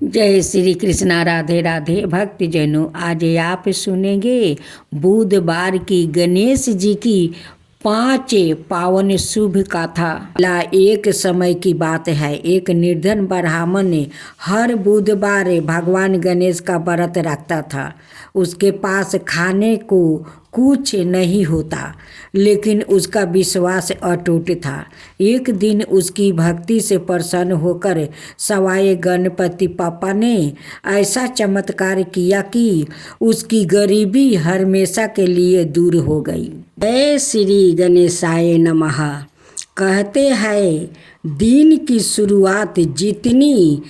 जय श्री कृष्णा। राधे राधे भक्तजनों, आज आप सुनेंगे बुधवार की गणेश जी की 5 पावन शुभ गाथा। एक समय की बात है, एक निर्धन ब्राह्मण ने हर बुधवार भगवान गणेश का व्रत रखता था। उसके पास खाने को कुछ नहीं होता, लेकिन उसका विश्वास अटूट था। एक दिन उसकी भक्ति से प्रसन्न होकर सवाए गणपति पापा ने ऐसा चमत्कार किया कि उसकी गरीबी हमेशा के लिए दूर हो गई। जय श्री गणेशाय नमः। कहते हैं, दिन की शुरुआत जितनी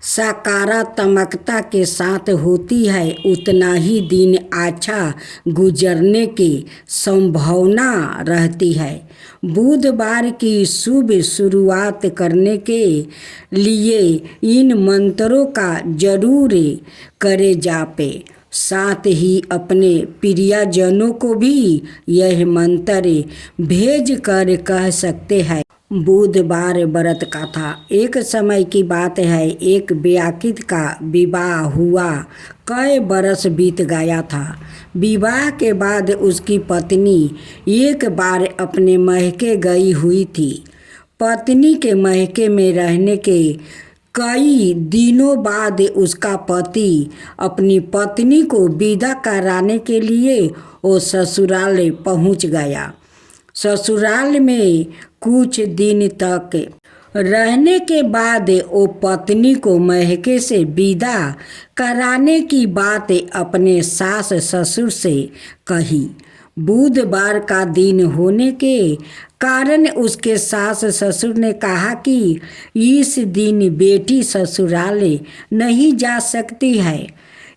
सकारात्मकता के साथ होती है, उतना ही दिन अच्छा गुजरने की संभावना रहती है। बुधवार की शुभ शुरुआत करने के लिए इन मंत्रों का जरूर करे जापे। साथ ही अपने प्रियजनों को भी यह मंत्र भेज कर कह सकते हैं। बुधवार व्रत कथा। एक समय की बात है, एक व्याकित का विवाह हुआ। कई बरस बीत गया था। विवाह के बाद उसकी पत्नी एक बार अपने महके गई हुई थी। पत्नी के महके में रहने के कई दिनों बाद उसका पति अपनी पत्नी को विदा कराने के लिए वो ससुराल पहुंच गया। ससुराल में कुछ दिन तक रहने के बाद वो पत्नी को महके से विदा कराने की बात अपने सास ससुर से कही। बुधवार का दिन होने के कारण उसके सास ससुर ने कहा कि इस दिन बेटी ससुराल नहीं जा सकती है,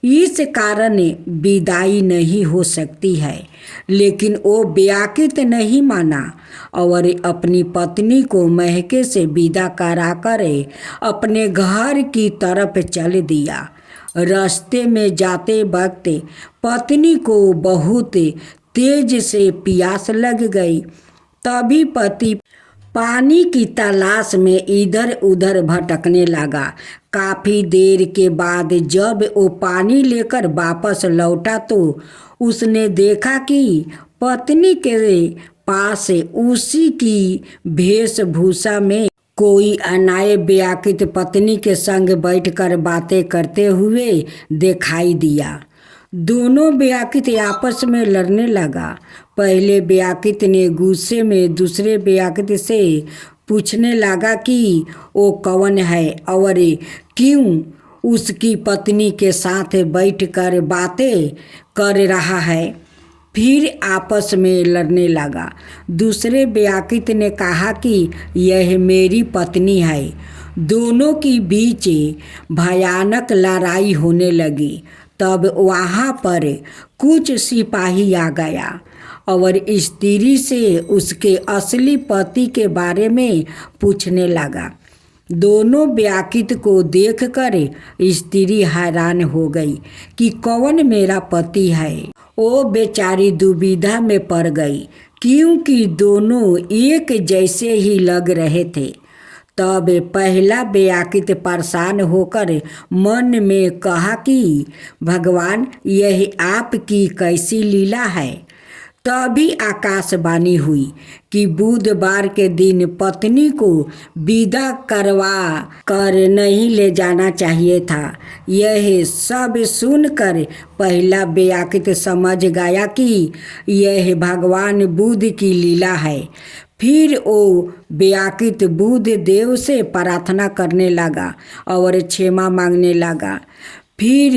इस कारण विदाई नहीं हो सकती है। लेकिन वो व्याकुल नहीं माना और अपनी पत्नी को महके से विदा कराकर अपने घर की तरफ चल दिया। रास्ते में जाते वक्त पत्नी को बहुत तेज से प्यास लग गई। तभी पति पानी की तलाश में इधर उधर भटकने लगा। काफ़ी देर के बाद जब वो पानी लेकर वापस लौटा तो उसने देखा कि पत्नी के पास उसी की वेशभूषा में कोई अनाए व्याकुल पत्नी के संग बैठकर बातें करते हुए दिखाई दिया। दोनों व्याकुल आपस में लड़ने लगा। पहले व्याकुल ने गुस्से में दूसरे व्याकुल से पूछने लगा कि वो कौन है और क्यों उसकी पत्नी के साथ बैठकर बातें कर रहा है। फिर आपस में लड़ने लगा। दूसरे व्याकुल ने कहा कि यह मेरी पत्नी है। दोनों के बीच भयानक लड़ाई होने लगी। तब वहाँ पर कुछ सिपाही आ गया और स्त्री से उसके असली पति के बारे में पूछने लगा। दोनों व्याकुल को देखकर स्त्री हैरान हो गई कि कौन मेरा पति है। वो बेचारी दुविधा में पड़ गई, क्योंकि दोनों एक जैसे ही लग रहे थे। तब पहला व्याकुल परेशान होकर मन में कहा कि भगवान, यह आपकी कैसी लीला है। तभी आकाशवाणी हुई कि बुधवार के दिन पत्नी को विदा करवा कर नहीं ले जाना चाहिए था। यह सब सुनकर पहला व्याकुल समझ गया कि यह भगवान बुध की लीला है। फिर वो व्याकुल बुध देव से प्रार्थना करने लगा और क्षमा मांगने लगा। फिर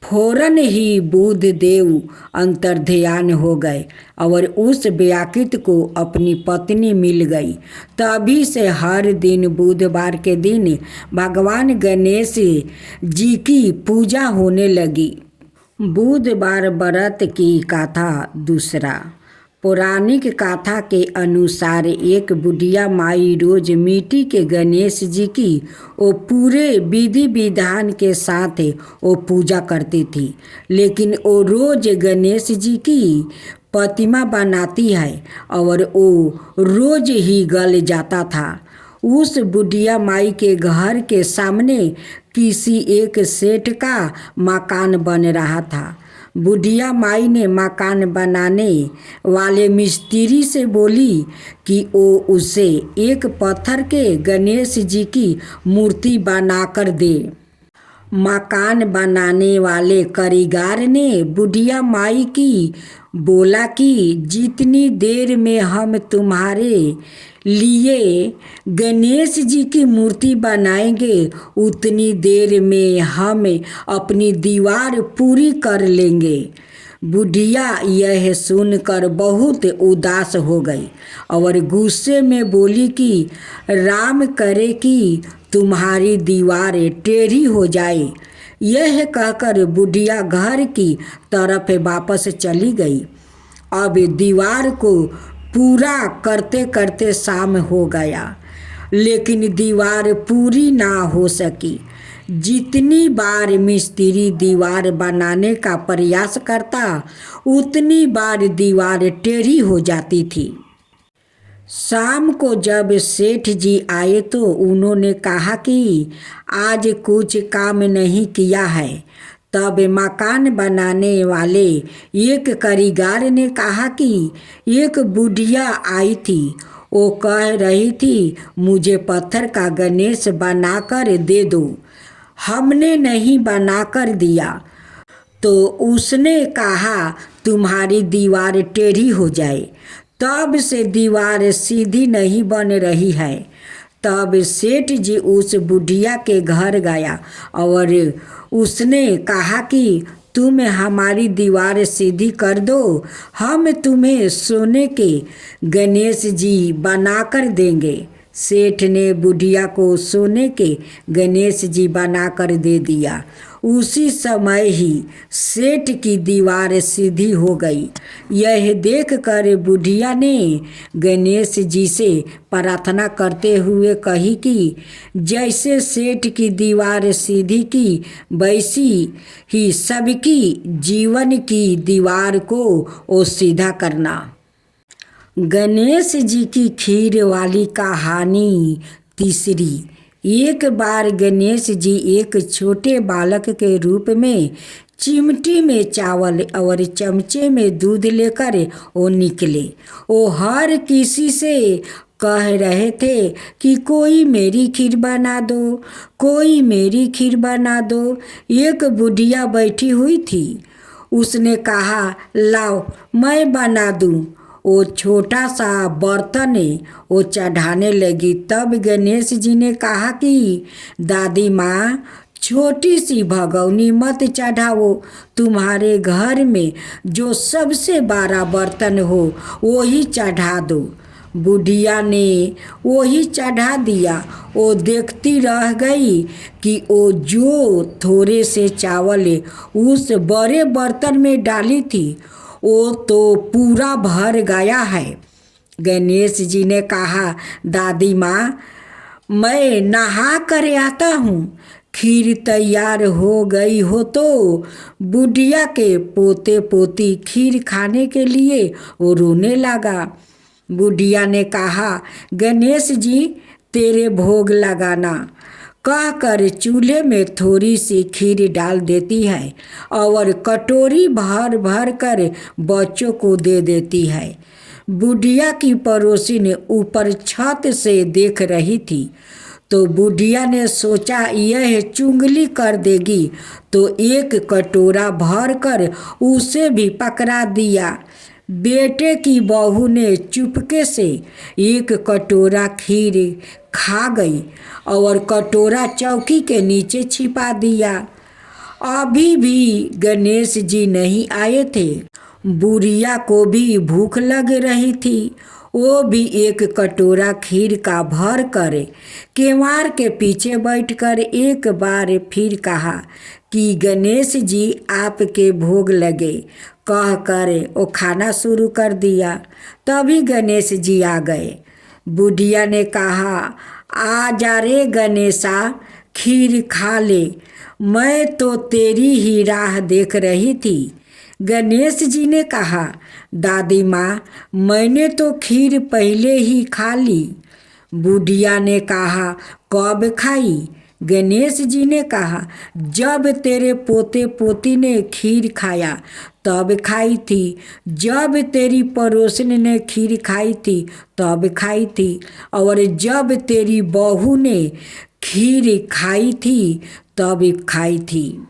फौरन ही बुध देव अंतर्ध्यान हो गए और उस व्याकुल को अपनी पत्नी मिल गई। तभी से हर दिन बुधवार के दिन भगवान गणेश जी की पूजा होने लगी। बुधवार व्रत की कथा दूसरा। पौराणिक कथा के अनुसार एक बुढ़िया माई रोज मिट्टी के गणेश जी की वो पूरे विधि विधान के साथ वो पूजा करती थी। लेकिन वो रोज गणेश जी की प्रतिमा बनाती है और वो रोज ही गल जाता था। उस बुढ़िया माई के घर के सामने किसी एक सेठ का मकान बन रहा था। बुढ़िया माई ने मकान बनाने वाले मिस्त्री से बोली कि वो उसे एक पत्थर के गणेश जी की मूर्ति बनाकर दे। मकान बनाने वाले कारीगर ने बुढ़िया माई की बोला कि जितनी देर में हम तुम्हारे लिए गणेश जी की मूर्ति बनाएंगे उतनी देर में हम अपनी दीवार पूरी कर लेंगे। बुढ़िया यह सुनकर बहुत उदास हो गई और गुस्से में बोली कि राम करे कि तुम्हारी दीवार टेढ़ी हो जाए। यह कहकर बुढ़िया घर की तरफ वापस चली गई। अब दीवार को पूरा करते करते शाम हो गया, लेकिन दीवार पूरी ना हो सकी। जितनी बार मिस्त्री दीवार बनाने का प्रयास करता उतनी बार दीवार टेढ़ी हो जाती थी। शाम को जब सेठ जी आए तो उन्होंने कहा कि आज कुछ काम नहीं किया है। तब मकान बनाने वाले एक कारीगर ने कहा कि एक बुढ़िया आई थी, वो कह रही थी मुझे पत्थर का गणेश बनाकर दे दो। हमने नहीं बनाकर दिया तो उसने कहा तुम्हारी दीवार टेढ़ी हो जाए। तब से दीवार सीधी नहीं बन रही है। तब सेठ जी उस बुढ़िया के घर गया और उसने कहा कि तुम हमारी दीवार सीधी कर दो, हम तुम्हें सोने के गणेश जी बनाकर देंगे। सेठ ने बुढ़िया को सोने के गणेश जी बनाकर दे दिया। उसी समय ही सेठ की दीवार सीधी हो गई। यह देखकर बुढ़िया ने गणेश जी से प्रार्थना करते हुए कही कि जैसे सेठ की दीवार सीधी की वैसी ही सबकी जीवन की दीवार को वो सीधा करना। गणेश जी की खीर वाली कहानी तीसरी। एक बार गणेश जी एक छोटे बालक के रूप में चिमटी में चावल और चमचे में दूध लेकर वो निकले। वो हर किसी से कह रहे थे कि कोई मेरी खीर बना दो, कोई मेरी खीर बना दो। एक बुढ़िया बैठी हुई थी, उसने कहा लाओ मैं बना दूँ। वो छोटा सा बर्तन वो चढ़ाने लगी। तब गणेश जी ने कहा कि दादी माँ छोटी सी भगौनी मत चढ़ाओ, तुम्हारे घर में जो सबसे बड़ा बर्तन हो वही चढ़ा दो। बुढ़िया ने वही चढ़ा दिया। वो देखती रह गई कि वो जो थोड़े से चावल उस बड़े बर्तन में डाली थी वो तो पूरा भर गया है। गणेश जी ने कहा दादी माँ मैं नहा कर आता हूँ, खीर तैयार हो गई हो तो। बुढ़िया के पोते पोती खीर खाने के लिए वो रोने लगा। बुढ़िया ने कहा गणेश जी तेरे भोग लगाना कहकर चूल्हे में थोड़ी सी खीर डाल देती है और कटोरी भर भर कर बच्चों को दे देती है। बुढ़िया की पड़ोसी ने ऊपर छत से देख रही थी तो बुढ़िया ने सोचा यह चुंगली कर देगी तो एक कटोरा भर कर उसे भी पकड़ा दिया। बेटे की बहू ने चुपके से एक कटोरा खीर खा गई और कटोरा चौकी के नीचे छिपा दिया। अभी भी गणेश जी नहीं आए थे। बुढ़िया को भी भूख लग रही थी। वो भी एक कटोरा खीर का भर कर केवाड़ के पीछे बैठकर एक बार फिर कहा कि गणेश जी आपके भोग लगे कह कर वो खाना शुरू कर दिया। तभी गणेश जी आ गए। बुढ़िया ने कहा आ जा रे गणेशा खीर खा ले, मैं तो तेरी ही राह देख रही थी। गणेश जी ने कहा दादी माँ मैंने तो खीर पहले ही खा ली। बुढ़िया ने कहा कब खाई? गणेश जी ने कहा, जब तेरे पोते पोती ने खीर खाया तब खाई थी, जब तेरी पड़ोसन ने खीर खाई थी तब खाई थी, और जब तेरी बहू ने खीर खाई थी तब खाई थी,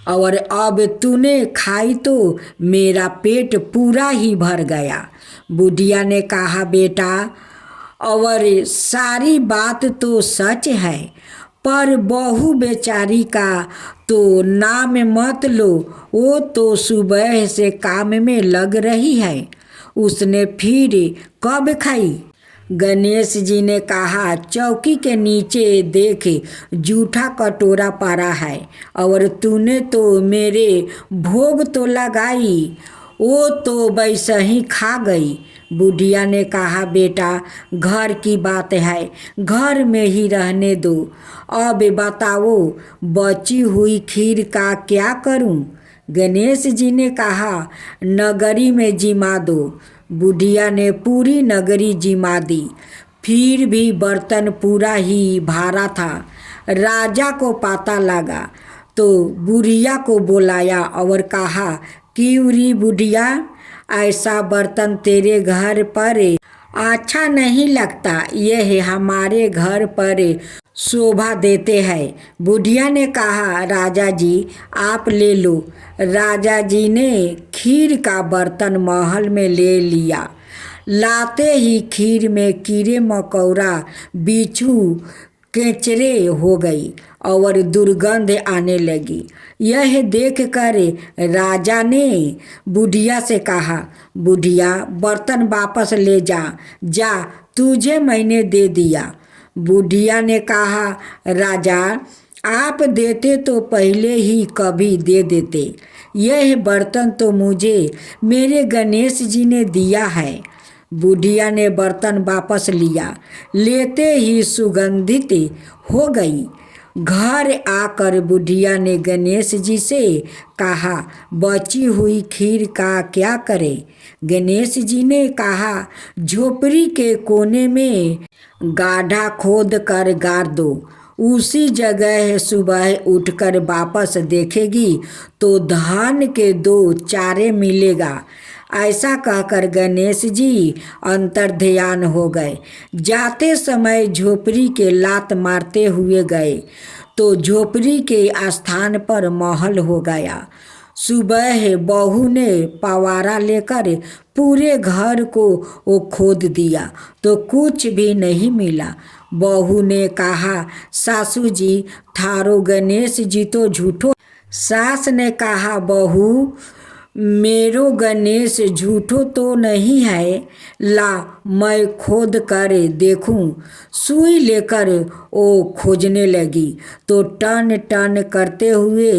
और अब तूने खाई तो मेरा पेट पूरा ही भर गया। बुढ़िया ने कहा, बेटा, और सारी बात तो सच है, पर बहू बेचारी का तो नाम मत लो, वो तो सुबह से काम में लग रही है, उसने फिर कब खाई? गणेश जी ने कहा, चौकी के नीचे देख, जूठा कटोरा पड़ा है, और तूने तो मेरे भोग तो लगाई, वो तो वैसे ही खा गई। बुढ़िया ने कहा, बेटा, घर की बात है, घर में ही रहने दो। अब बताओ, बची हुई खीर का क्या करूं? गणेश जी ने कहा, नगरी में जिमा दो। बुढ़िया ने पूरी नगरी जिमा दी, फिर भी बर्तन पूरा ही भरा था। राजा को पता लगा तो बुढ़िया को बुलाया और कहा, क्यों री बुढ़िया, ऐसा बर्तन तेरे घर पर अच्छा नहीं लगता, यह हमारे घर पर शोभा देते हैं। बुढ़िया ने कहा, राजा जी आप ले लो। राजा जी ने खीर का बर्तन महल में ले लिया। लाते ही खीर में कीड़े मकोड़ा, बिच्छू, केचरे हो गई और दुर्गंध आने लगी। यह देखकर राजा ने बुढ़िया से कहा, बुढ़िया, बर्तन वापस ले जा, जा, तुझे मैंने दे दिया। बुढ़िया ने कहा, राजा, आप देते तो पहले ही कभी दे देते, यह बर्तन तो मुझे मेरे गणेश जी ने दिया है। बुढ़िया ने बर्तन वापस लिया, लेते ही सुगंधित हो गई। घर आकर बुढ़िया ने गणेश जी से कहा, बची हुई खीर का क्या करे? गणेश जी ने कहा, झोपड़ी के कोने में गाढ़ा खोद कर गाड़ दो, उसी जगह सुबह उठकर वापस देखेगी तो धान के 2 चारे मिलेगा। ऐसा कहकर गणेश जी अंतर्ध्यान हो गए। जाते समय झोपड़ी के लात मारते हुए गए तो झोपड़ी के स्थान पर महल हो गया। सुबह बहू ने पवारा लेकर पूरे घर को वो खोद दिया तो कुछ भी नहीं मिला। बहू ने कहा, सासू जी, थारो गणेश जी तो झूठो। सास ने कहा, बहू, मेरो गणेश झूठो तो नहीं है, ला मैं खोद कर देखूं। सुई लेकर वो खोजने लगी तो टन टन करते हुए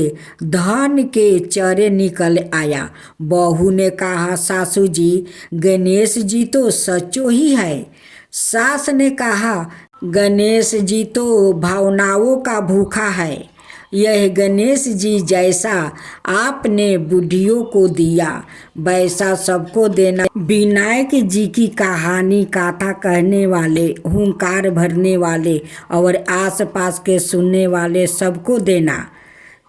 धान के चरे निकल आया। बहू ने कहा, सासू जी, गणेश जी तो सचो ही है। सास ने कहा, गणेश जी तो भावनाओं का भूखा है, यह गणेश जी जैसा आपने बुढ़ियों को दिया वैसा सबको देना। विनायक जी की कहानी गाथा कहने वाले, हुंकार भरने वाले और आसपास के सुनने वाले सबको देना।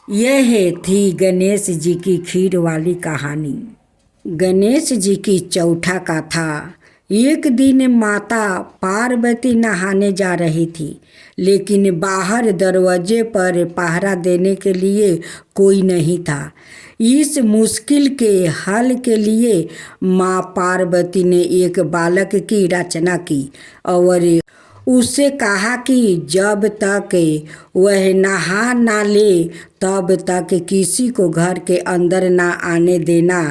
यह थी गणेश जी की खीर वाली कहानी। गणेश जी की चौथा कथा। एक दिन माता पार्वती नहाने जा रही थी, लेकिन बाहर दरवाजे पर पहरा देने के लिए कोई नहीं था। इस मुश्किल के हल के लिए माँ पार्वती ने एक बालक की रचना की और उससे कहा कि जब तक वह नहा ना ले तब तक किसी को घर के अंदर ना आने देना।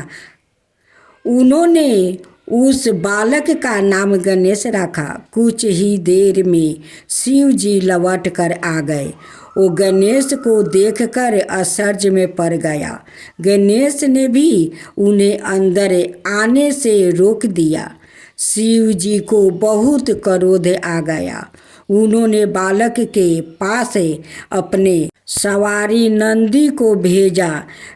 उन्होंने उस बालक का नाम गणेश रखा। कुछ ही देर में शिव जी लौट कर आ गए। वो गणेश को देखकर आश्चर्य में पड़ गया। गणेश ने भी उन्हें अंदर आने से रोक दिया। शिव जी को बहुत क्रोध आ गया। उन्होंने बालक के पास अपने सवारी नंदी को भेजा,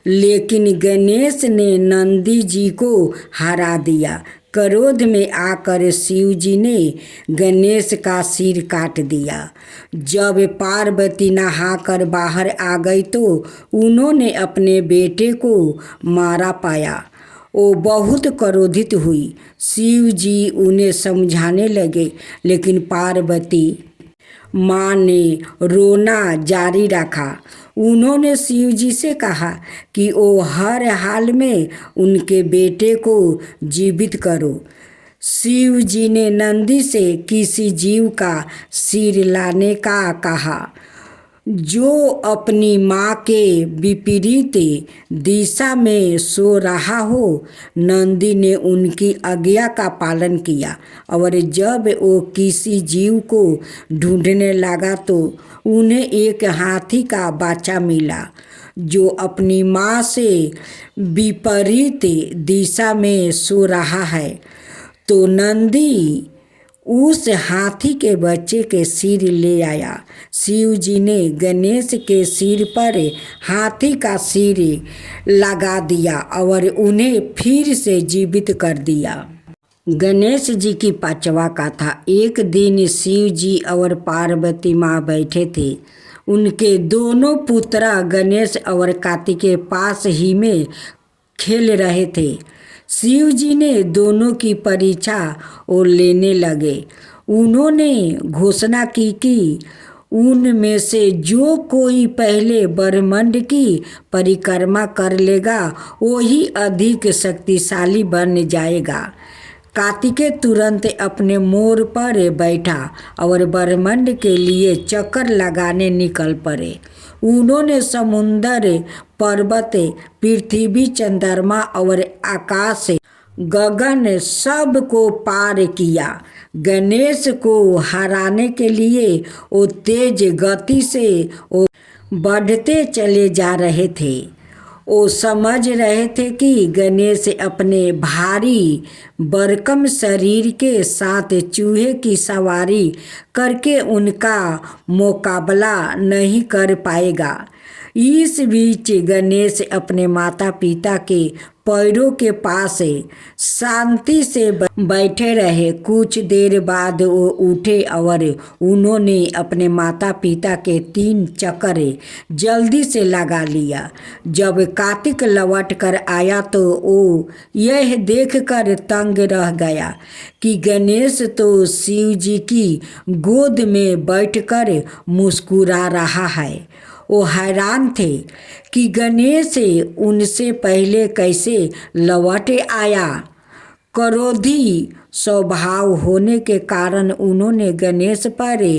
लेकिन गणेश ने नंदी जी को हरा दिया। क्रोध में आकर शिव जी ने गणेश का सिर काट दिया। जब पार्वती नहाकर बाहर आ गई तो उन्होंने अपने बेटे को मारा पाया। वो बहुत क्रोधित हुई। शिव जी उन्हें समझाने लगे, लेकिन पार्वती माँ ने रोना जारी रखा। उन्होंने शिव जी से कहा कि वो हर हाल में उनके बेटे को जीवित करो। शिव जी ने नंदी से किसी जीव का सिर लाने का कहा जो अपनी माँ के विपरीत दिशा में सो रहा हो। नंदी ने उनकी आज्ञा का पालन किया और जब वो किसी जीव को ढूंढने लगा तो उन्हें एक हाथी का बच्चा मिला जो अपनी माँ से विपरीत दिशा में सो रहा है। तो नंदी उस हाथी के बच्चे के सिर ले आया। शिव जी ने गणेश के सिर पर हाथी का सिर लगा दिया और उन्हें फिर से जीवित कर दिया। गणेश जी की पांचवा कथा। एक दिन शिव जी और पार्वती माँ बैठे थे। उनके दोनों पुत्र गणेश और कार्तिकेय पास ही में खेल रहे थे। शिव जी ने दोनों की परीक्षा और लेने लगे। उन्होंने घोषणा की कि उनमें से जो कोई पहले ब्रह्मांड की परिक्रमा कर लेगा वही अधिक शक्तिशाली बन जाएगा। कार्तिकेय तुरंत अपने मोर पर बैठा और ब्रह्मांड के लिए चक्कर लगाने निकल पड़े। उन्होंने समुद्र, पर्वत, पृथ्वी, चंद्रमा और आकाश, गगन सब को पार किया। गणेश को हराने के लिए वो तेज गति से वो बढ़ते चले जा रहे थे। वो समझ रहे थे कि गणेश अपने भारी बरकम शरीर के साथ चूहे की सवारी करके उनका मुकाबला नहीं कर पाएगा। इस बीच गणेश अपने माता पिता के पैरों के पास शांति से बैठे रहे। कुछ देर बाद वो उठे और उन्होंने अपने माता पिता के 3 चक्कर जल्दी से लगा लिया। जब कार्तिक लौट कर आया तो वो यह देखकर तंग रह गया कि गणेश तो शिव जी की गोद में बैठकर मुस्कुरा रहा है। वो हैरान थे कि गणेश उनसे पहले कैसे लौट आया। क्रोधी स्वभाव होने के कारण उन्होंने गणेश पर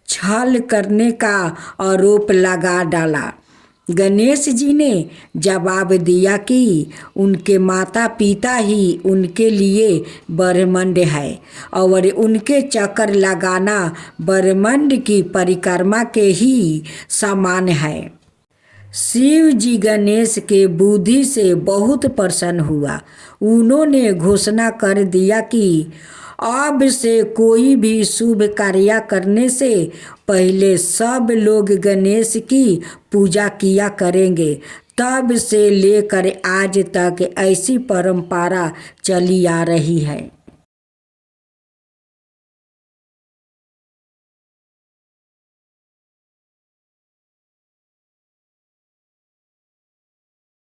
छल करने का आरोप लगा डाला। गणेश जी ने जवाब दिया कि उनके माता पिता ही उनके लिए ब्रह्मांड है और उनके चक्कर लगाना ब्रह्मांड की परिक्रमा के ही समान है। शिव जी गणेश के बुद्धि से बहुत प्रसन्न हुआ। उन्होंने घोषणा कर दिया कि अब से कोई भी शुभ कार्य करने से पहले सब लोग गणेश की पूजा किया करेंगे। तब से लेकर आज तक ऐसी परंपरा चली आ रही है।